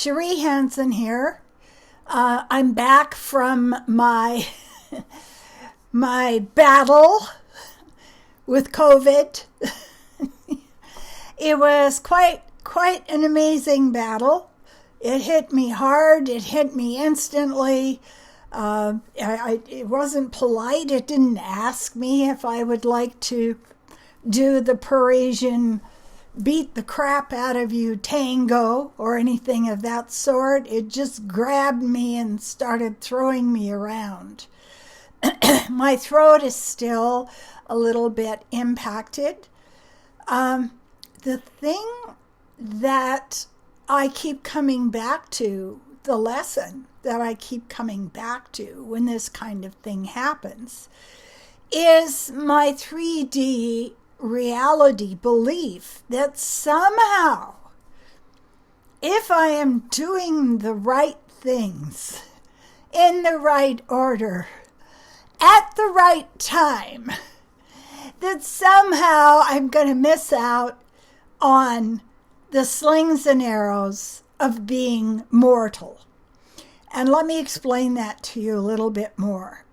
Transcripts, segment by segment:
Cherie Hanson here. I'm back from my my battle with COVID. It was quite an amazing battle. It hit me hard. It hit me instantly. It wasn't polite. It didn't ask me if I would like to do the Parisian beat the crap out of you tango or anything of that sort. It just grabbed me and started throwing me around. My throat is still a little bit impacted. The thing that I keep coming back to, the lesson that I keep coming back to when this kind of thing happens, is my 3D reality belief that somehow, if I am doing the right things in the right order at the right time, that somehow I'm going to miss out on the slings and arrows of being mortal. And let me explain that to you a little bit more.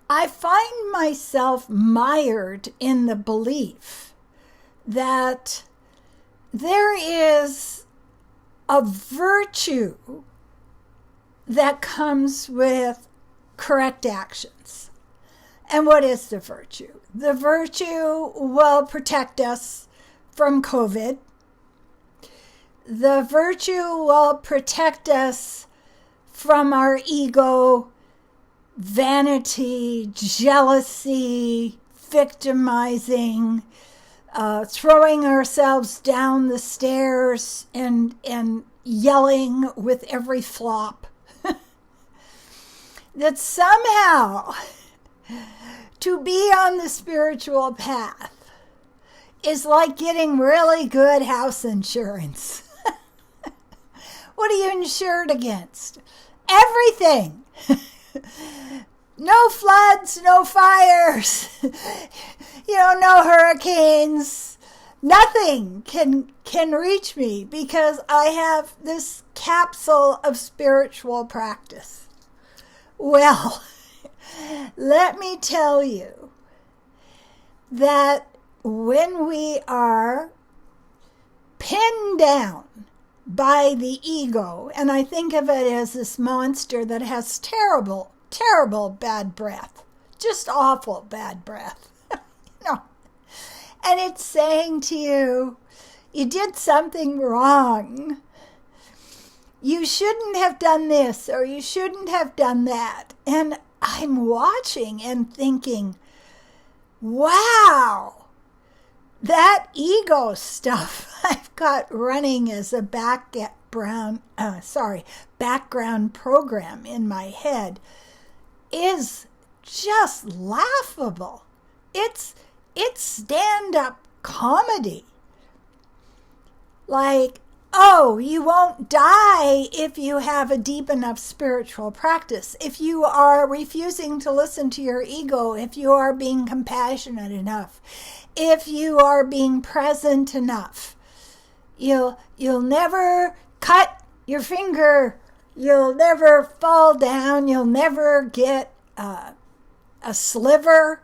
I find myself mired in the belief that there is a virtue that comes with correct actions. And what is the virtue? The virtue will protect us from COVID. The virtue will protect us from our ego, vanity, jealousy, victimizing, throwing ourselves down the stairs and yelling with every flop. That somehow to be on the spiritual path is like getting really good house insurance. What are you insured against? Everything. No floods, no fires, no hurricanes. Nothing can reach me because I have this capsule of spiritual practice. Well, let me tell you that when we are pinned down by the ego, and I think of it as this monster that has terrible bad breath, just awful bad breath, and it's saying to you, you did something wrong. You shouldn't have done this, or you shouldn't have done that. And I'm watching and thinking, wow, that ego stuff I've got running as a background program in my head is just laughable. It's stand-up comedy. Like, oh, you won't die if you have a deep enough spiritual practice. If you are refusing to listen to your ego, if you are being compassionate enough, if you are being present enough, you'll never cut your finger. You'll never fall down. You'll never get a sliver.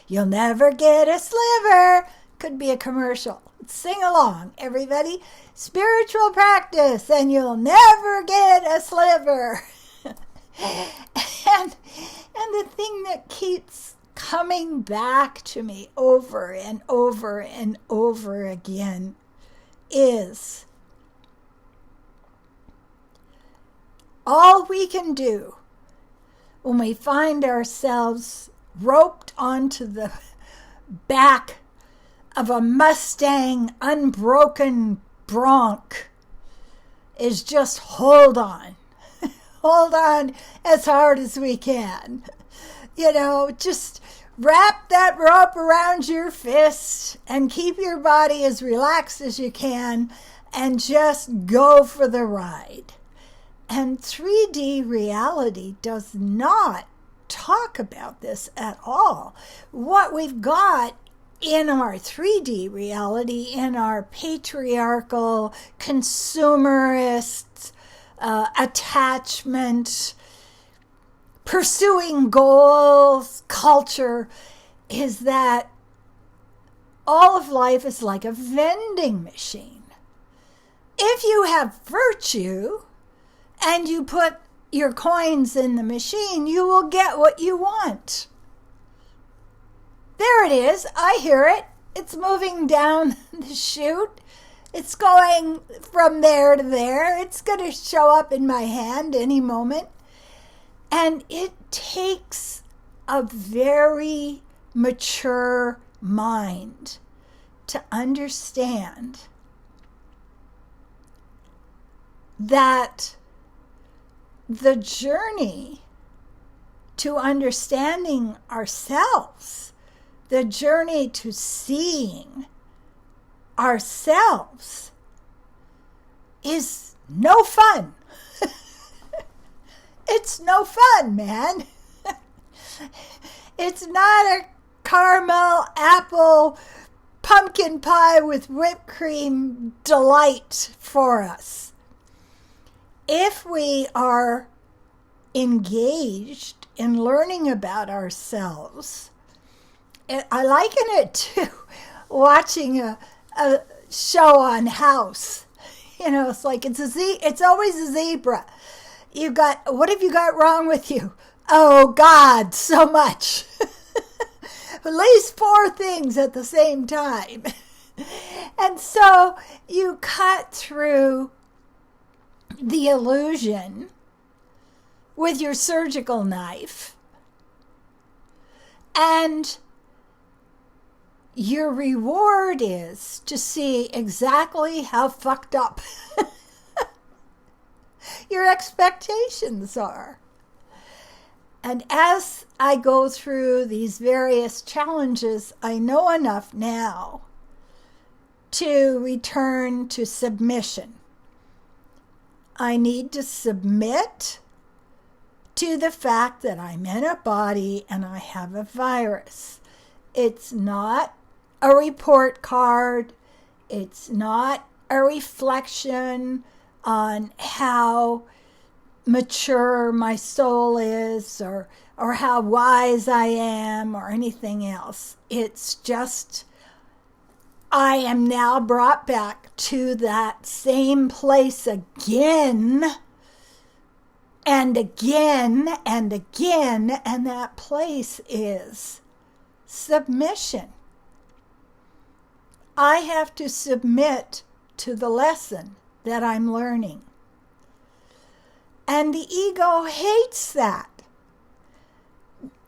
You'll never get a sliver. Could be a commercial. Sing along, everybody. Spiritual practice, and you'll never get a sliver. and the thing that keeps coming back to me over and over and over again is all we can do when we find ourselves roped onto the back of a Mustang unbroken bronc is just hold on. Hold on as hard as we can. Just wrap that rope around your fist and keep your body as relaxed as you can and just go for the ride. And 3D reality does not talk about this at all. What we've got in our 3D reality, in our patriarchal, consumerist, attachment, pursuing goals, culture, is that all of life is like a vending machine. If you have virtue and you put your coins in the machine, you will get what you want. There it is. I hear it. It's moving down the chute. It's going from there to there. It's going to show up in my hand any moment. And it takes a very mature mind to understand that the journey to understanding ourselves, the journey to seeing ourselves, is no fun. It's no fun, man. It's not a caramel, apple, pumpkin pie with whipped cream delight for us. If we are engaged in learning about ourselves, I liken it to watching a show on House. You know, it's like it's always a zebra. What have you got wrong with you? Oh, God, so much. At least 4 things at the same time. And so you cut through the illusion with your surgical knife, and your reward is to see exactly how fucked up your expectations are. And as I go through these various challenges, I know enough now to return to submission. I need to submit to the fact that I'm in a body and I have a virus. It's not a report card. It's not a reflection on how mature my soul is or how wise I am or anything else. It's just I am now brought back to that same place again and again and again, and that place is submission. I have to submit to the lesson that I'm learning. And the ego hates that.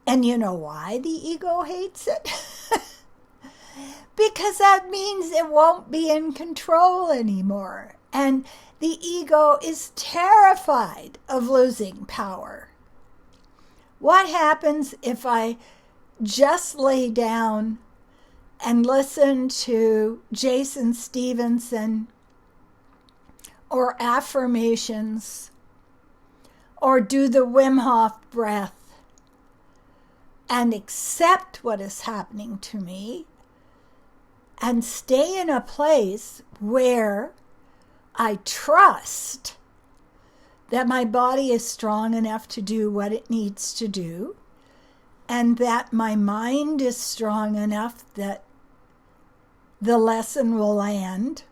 And you know why the ego hates it? Because that means it won't be in control anymore. And the ego is terrified of losing power. What happens if I just lay down and listen to Jason Stevenson or affirmations or do the Wim Hof breath and accept what is happening to me and stay in a place where I trust that my body is strong enough to do what it needs to do, and that my mind is strong enough that the lesson will land,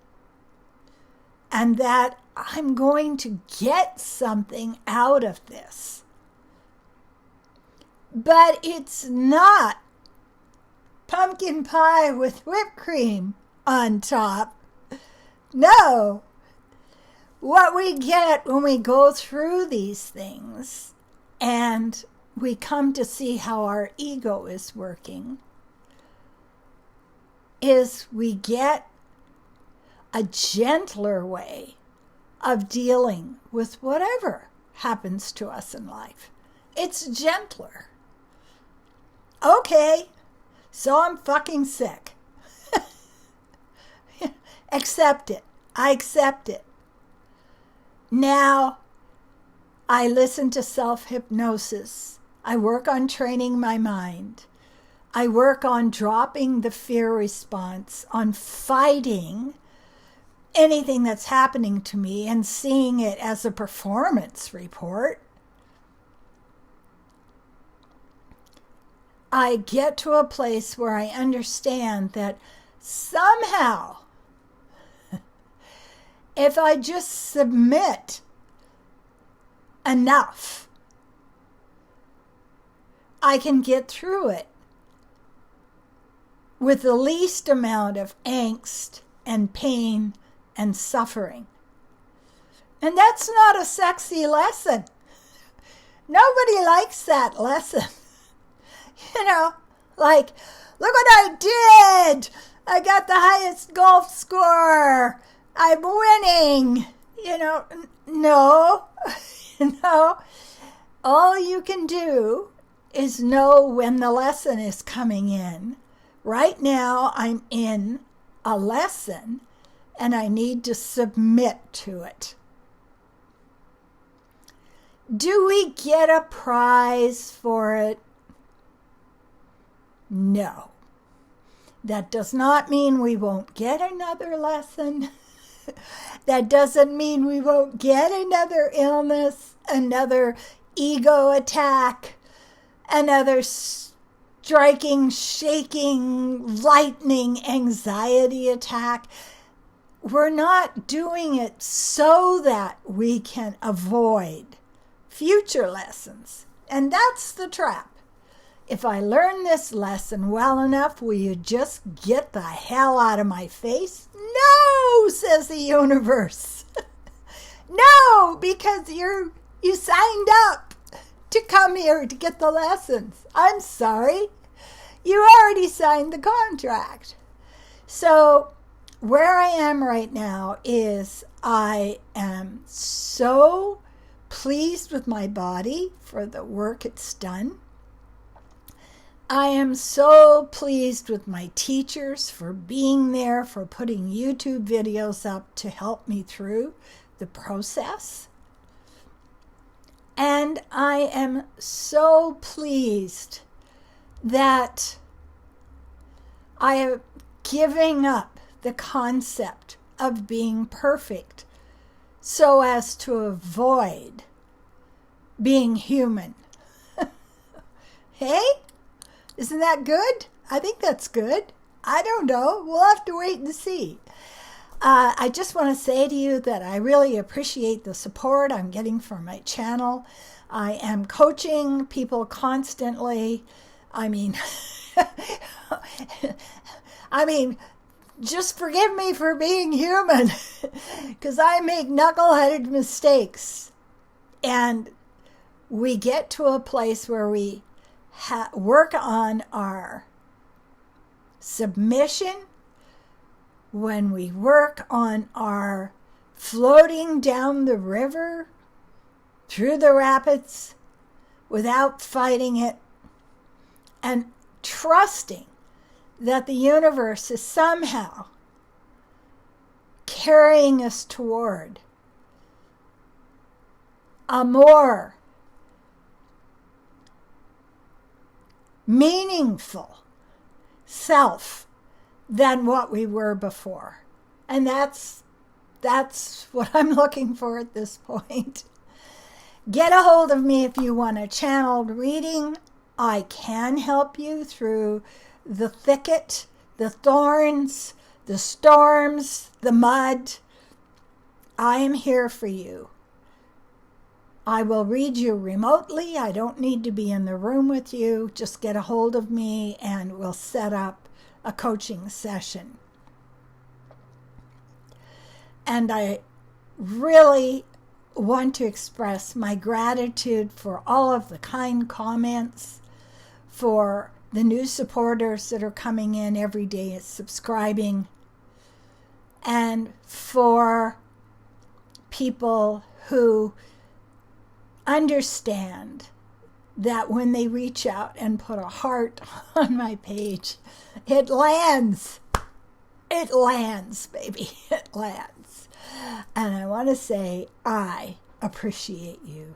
and that I'm going to get something out of this. But it's not pumpkin pie with whipped cream on top. No. What we get when we go through these things and we come to see how our ego is working is we get a gentler way of dealing with whatever happens to us in life. It's gentler. Okay, so I'm fucking sick. Accept it. I accept it. Now, I listen to self-hypnosis. I work on training my mind. I work on dropping the fear response, on fighting anything that's happening to me and seeing it as a performance report. I get to a place where I understand that somehow, if I just submit enough, I can get through it with the least amount of angst and pain and suffering. And that's not a sexy lesson. Nobody likes that lesson. You know, like, look what I did. I got the highest golf score. I'm winning. You know, no, no. All you can do is know when the lesson is coming in. Right now, I'm in a lesson, and I need to submit to it. Do we get a prize for it? No. That does not mean we won't get another lesson. That doesn't mean we won't get another illness, another ego attack, another striking, shaking, lightning anxiety attack. We're not doing it so that we can avoid future lessons. And that's the trap. If I learn this lesson well enough, will you just get the hell out of my face? No, says the universe. No, because you signed up to come here to get the lessons. I'm sorry. You already signed the contract. So where I am right now is I am so pleased with my body for the work it's done. I am so pleased with my teachers for being there, for putting YouTube videos up to help me through the process. And I am so pleased that I am giving up the concept of being perfect so as to avoid being human. Hey? Isn't that good? I think that's good. I don't know. We'll have to wait and see. I just want to say to you that I really appreciate the support I'm getting from my channel. I am coaching people constantly. I mean, just forgive me for being human because I make knuckleheaded mistakes. And we get to a place where we work on our submission, when we work on our floating down the river through the rapids without fighting it, and trusting that the universe is somehow carrying us toward a more meaningful self than what we were before. And that's what I'm looking for at this point. Get a hold of me if you want a channeled reading. I can help you through the thicket, the thorns, the storms, the mud. I am here for you. I will read you remotely. I don't need to be in the room with you. Just get a hold of me and we'll set up a coaching session. And I really want to express my gratitude for all of the kind comments, for the new supporters that are coming in every day, subscribing, and for people who understand that when they reach out and put a heart on my page, it lands. It lands, baby. It lands. And I want to say I appreciate you.